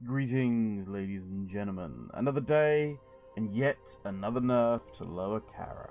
Greetings, ladies and gentlemen. Another day, and yet another nerf to lower Kara.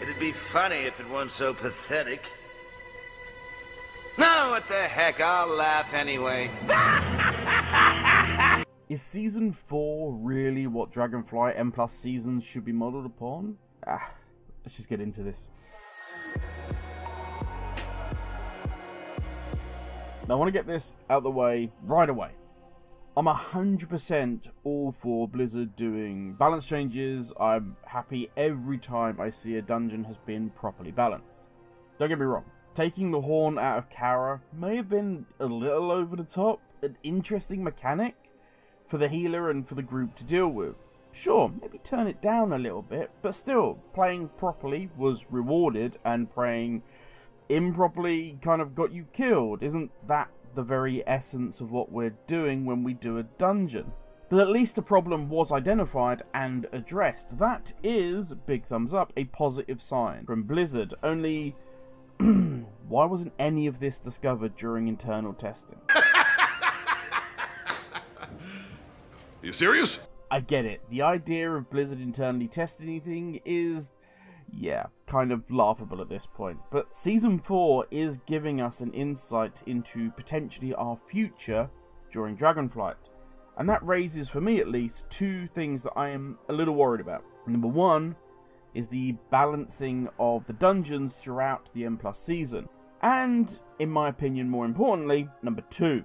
It'd be funny if it weren't so pathetic. No, what the heck, I'll laugh anyway. Is Season 4 really what Dragonflight M+ seasons should be modelled upon? Let's just get into this. I want to get this out the way right away. I'm 100% all for Blizzard doing balance changes. I'm happy every time I see a dungeon has been properly balanced. Don't get me wrong, taking the horn out of Kara may have been a little over the top, an interesting mechanic for the healer and for the group to deal with. Sure, maybe turn it down a little bit, but still, playing properly was rewarded and playing improperly kind of got you killed. Isn't that the very essence of what we're doing when we do a dungeon? But at least the problem was identified and addressed. That is, big thumbs up, a positive sign from Blizzard. Only, why wasn't any of this discovered during internal testing? You serious? I get it. The idea of Blizzard internally testing anything is, yeah, kind of laughable at this point. But Season 4 is giving us an insight into potentially our future during Dragonflight. And that raises, for me at least, two things that I am a little worried about. Number one is the balancing of the dungeons throughout the M+ season. And, in my opinion, more importantly, number two,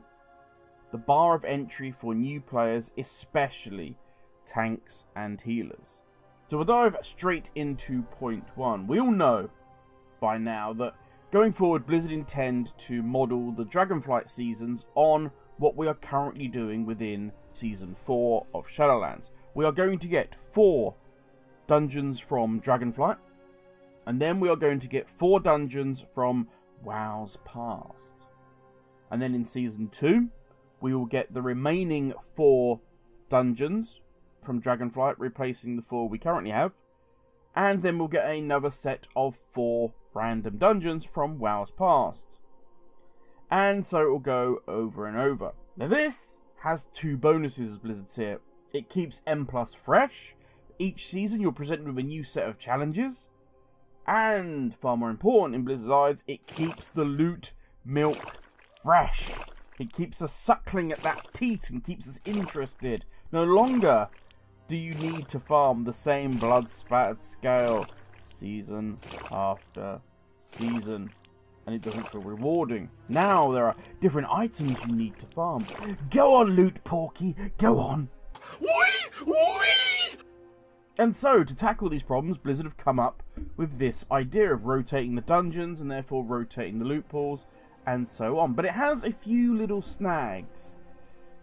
the bar of entry for new players, especially tanks and healers. So we'll dive straight into point one. We all know by now that going forward, Blizzard intend to model the Dragonflight seasons on what we are currently doing within Season 4 of Shadowlands. We are going to get 4 dungeons from Dragonflight, and then we are going to get 4 dungeons from WoW's past. And then in Season 2, we will get the remaining 4 dungeons from Dragonflight, replacing the 4 we currently have, and then we'll get another set of 4 random dungeons from WoW's past. And so it will go over and over. Now this has 2 bonuses, as Blizzard's here. It keeps M+ fresh. Each season you're presented with a new set of challenges, and far more important in Blizzard's eyes, it keeps the loot milk fresh. It keeps us suckling at that teat and keeps us interested. No longer do you need to farm the same blood-spattered scale season after season, and it doesn't feel rewarding. Now there are different items you need to farm. Go on, Loot Porky, go on! Wee! And so, to tackle these problems, Blizzard have come up with this idea of rotating the dungeons and therefore rotating the loot pools and so on. But it has a few little snags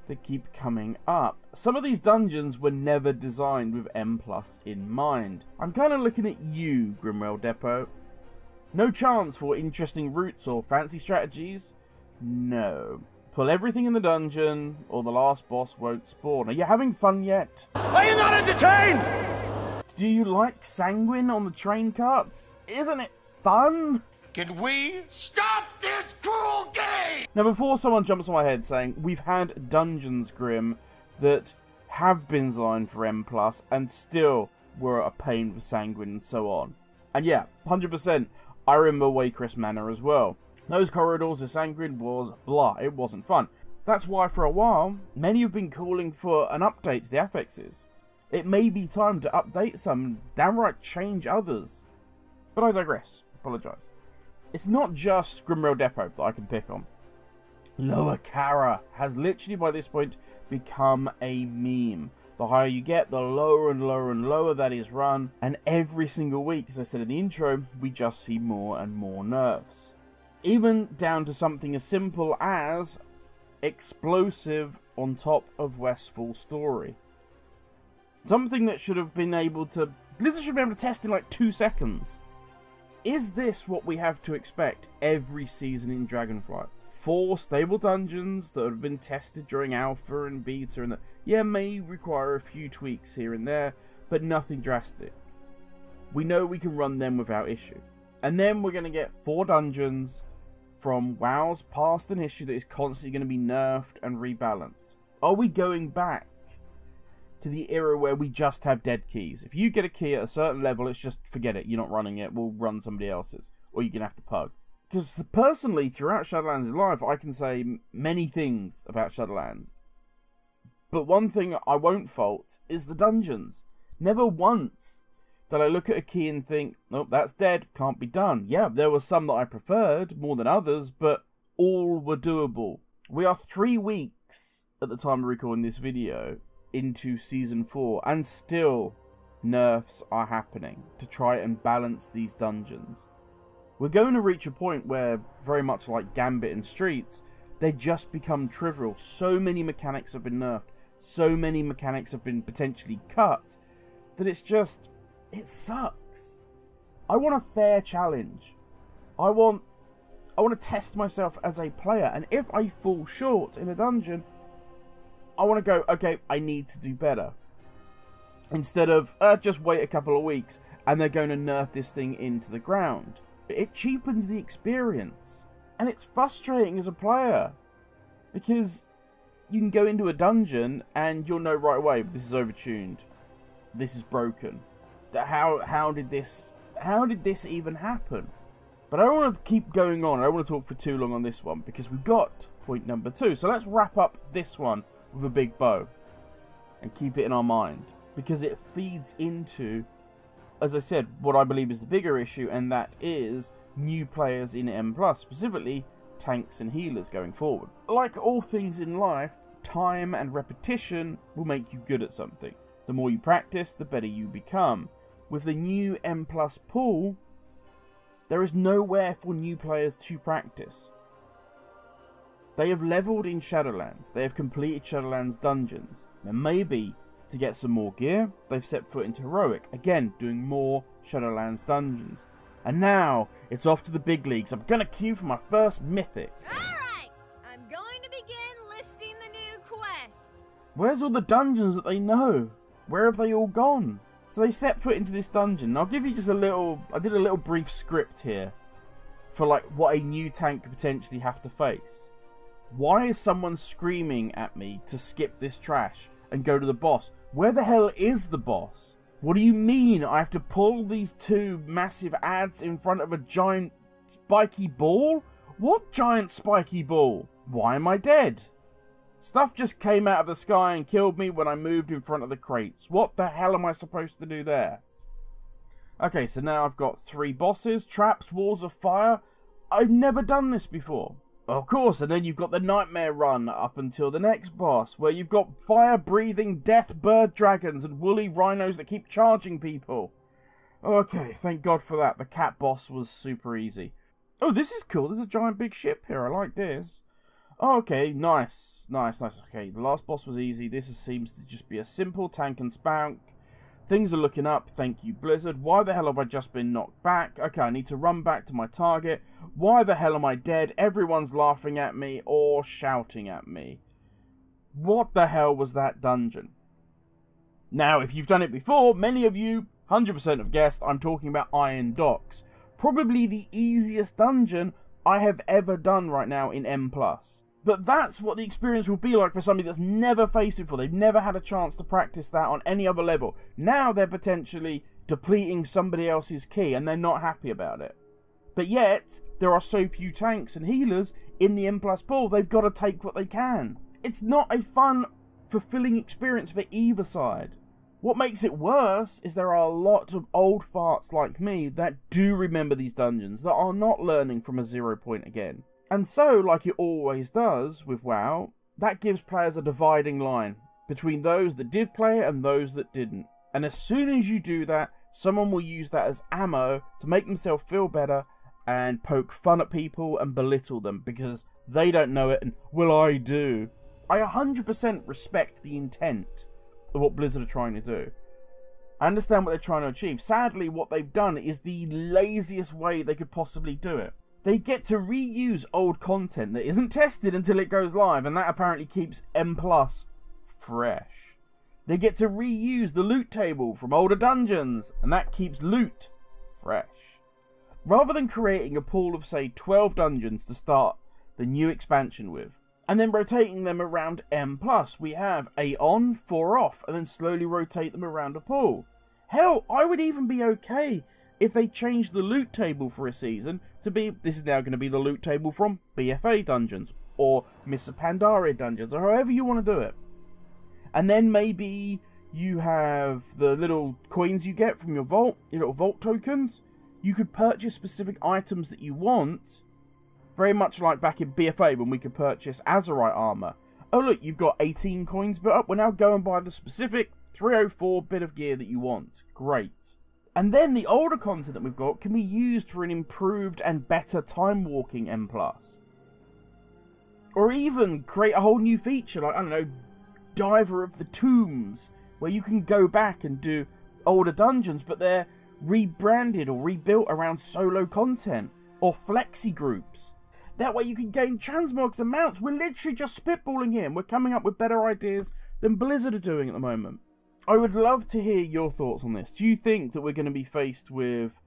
that keep coming up. Some of these dungeons were never designed with M+ in mind. I'm kind of looking at you, Grimwell Depot. No chance for interesting routes or fancy strategies? No. Pull everything in the dungeon, or the last boss won't spawn. Are you having fun yet? Are you not entertained? Do you like Sanguine on the train carts? Isn't it fun? Can we stop this cruel game? Now, before someone jumps on my head saying, we've had dungeons, Grim, that have been designed for M+, and still were a pain for Sanguine and so on. And yeah, 100%, I remember Waycrest Manor as well. Those corridors of Sanguine was blah, it wasn't fun. That's why for a while, many have been calling for an update to the affixes. It may be time to update some and downright change others. But I digress, apologise. It's not just Grimrail Depot that I can pick on. Lower Kara has literally by this point become a meme. The higher you get, the lower and lower and lower that is run. And every single week, as I said in the intro, we just see more and more nerfs. Even down to something as simple as explosive on top of Westfall Story. Something that should have been able to... Blizzard should be able to test in like 2 seconds. Is this what we have to expect every season in Dragonflight? 4 stable dungeons that have been tested during alpha and beta and that, yeah, may require a few tweaks here and there, but nothing drastic. We know we can run them without issue. And then we're going to get 4 dungeons from WoW's past and history that is constantly going to be nerfed and rebalanced. Are we going back to the era where we just have dead keys? If you get a key at a certain level, it's just forget it. You're not running it. We'll run somebody else's. Or you're going to have to pug. Because personally, throughout Shadowlands' life, I can say many things about Shadowlands. But one thing I won't fault is the dungeons. Never once did I look at a key and think, nope, that's dead, can't be done. Yeah, there were some that I preferred more than others, but all were doable. We are 3 weeks at the time of recording this video into Season 4, and still nerfs are happening to try and balance these dungeons. We're going to reach a point where, very much like Gambit and Streets, they just become trivial. So many mechanics have been nerfed, so many mechanics have been potentially cut, that it's just, it sucks. I want a fair challenge. I want to test myself as a player, and if I fall short in a dungeon, I want to go, okay, I need to do better. Instead of, just wait a couple of weeks, and they're going to nerf this thing into the ground. It cheapens the experience. And it's frustrating as a player. Because you can go into a dungeon, and you'll know right away, this is overtuned. This is broken. How did this even happen? But I don't want to keep going on. I don't want to talk for too long on this one, because we've got point number 2. So let's wrap up this one with a big bow and keep it in our mind, because it feeds into, as I said, what I believe is the bigger issue, and that is new players in M+, specifically tanks and healers going forward. Like all things in life, time and repetition will make you good at something. The more you practice, the better you become. With the new M+ pool, there is nowhere for new players to practice. They have leveled in Shadowlands. They have completed Shadowlands dungeons. Now maybe to get some more gear, they've set foot into Heroic. Again, doing more Shadowlands dungeons. And now, it's off to the big leagues. I'm gonna queue for my first Mythic. Alright! I'm going to begin listing the new quests. Where's all the dungeons that they know? Where have they all gone? So they set foot into this dungeon. And I'll give you just a little... I did a little brief script here for like what a new tank could potentially have to face. Why is someone screaming at me to skip this trash and go to the boss? Where the hell is the boss? What do you mean I have to pull these 2 massive ads in front of a giant spiky ball? What giant spiky ball? Why am I dead? Stuff just came out of the sky and killed me when I moved in front of the crates. What the hell am I supposed to do there? Okay, so now I've got 3 bosses, traps, walls of fire. I've never done this before. Of course, and then you've got the nightmare run up until the next boss, where you've got fire-breathing death bird dragons and woolly rhinos that keep charging people. Okay, thank God for that. The cat boss was super easy. Oh, this is cool. There's a giant big ship here. I like this. Oh, okay, nice. Nice. Okay, the last boss was easy. This seems to just be a simple tank and spank. Things are looking up, thank you Blizzard. Why the hell have I just been knocked back? Okay, I need to run back to my target. Why the hell am I dead? Everyone's laughing at me or shouting at me. What the hell was that dungeon? Now, if you've done it before, many of you, 100% have guessed, I'm talking about Iron Docks. Probably the easiest dungeon I have ever done right now in M+. But that's what the experience will be like for somebody that's never faced it before. They've never had a chance to practice that on any other level. Now they're potentially depleting somebody else's key and they're not happy about it. But yet, there are so few tanks and healers in the M+ pool, they've got to take what they can. It's not a fun, fulfilling experience for either side. What makes it worse is there are a lot of old farts like me that do remember these dungeons, that are not learning from a 0 point again. And so, like it always does with WoW, that gives players a dividing line between those that did play it and those that didn't. And as soon as you do that, someone will use that as ammo to make themselves feel better and poke fun at people and belittle them because they don't know it and, well, I do. I 100% respect the intent of what Blizzard are trying to do. I understand what they're trying to achieve. Sadly, what they've done is the laziest way they could possibly do it. They get to reuse old content that isn't tested until it goes live, and that apparently keeps M+ fresh. They get to reuse the loot table from older dungeons, and that keeps loot fresh. Rather than creating a pool of, say, 12 dungeons to start the new expansion with, And then rotating them around M+. We have A on, 4 off, and then slowly rotate them around a pool. Hell, I would even be okay if they changed the loot table for a season to be, this is now going to be the loot table from BFA dungeons, or Mr. Pandaria dungeons, or however you want to do it. And then maybe you have the little coins you get from your vault, your little vault tokens. You could purchase specific items that you want, very much like back in BFA when we could purchase Azerite armor. Oh look, you've got 18 coins built up, well now go and buy the specific 304 bit of gear that you want. Great. And then the older content that we've got can be used for an improved and better time walking M+. Or even create a whole new feature like, I don't know, Diver of the Tombs, where you can go back and do older dungeons, but they're rebranded or rebuilt around solo content, or flexi groups. That way you can gain transmogs and mounts. We're literally just spitballing here, and we're coming up with better ideas than Blizzard are doing at the moment. I would love to hear your thoughts on this. Do you think that we're going to be faced with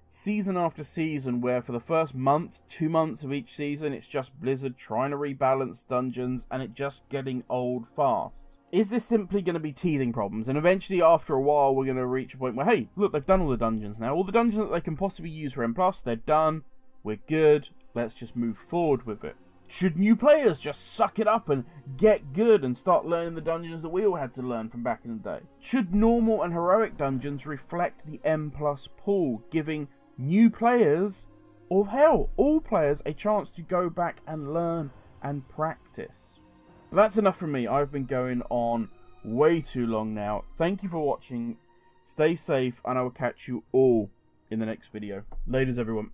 season after season where for the first month, 2 months of each season, it's just Blizzard trying to rebalance dungeons and it just getting old fast? Is this simply going to be teething problems, and eventually after a while we're going to reach a point where, hey, look, they've done all the dungeons now. All the dungeons that they can possibly use for M+, they're done. We're good. Let's just move forward with it. Should new players just suck it up and get good and start learning the dungeons that we all had to learn from back in the day? Should normal and heroic dungeons reflect the M+ pool, giving new players, or hell, all players, a chance to go back and learn and practice? But that's enough from me. I've been going on way too long now. Thank you for watching. Stay safe, and I will catch you all in the next video. Laters, everyone.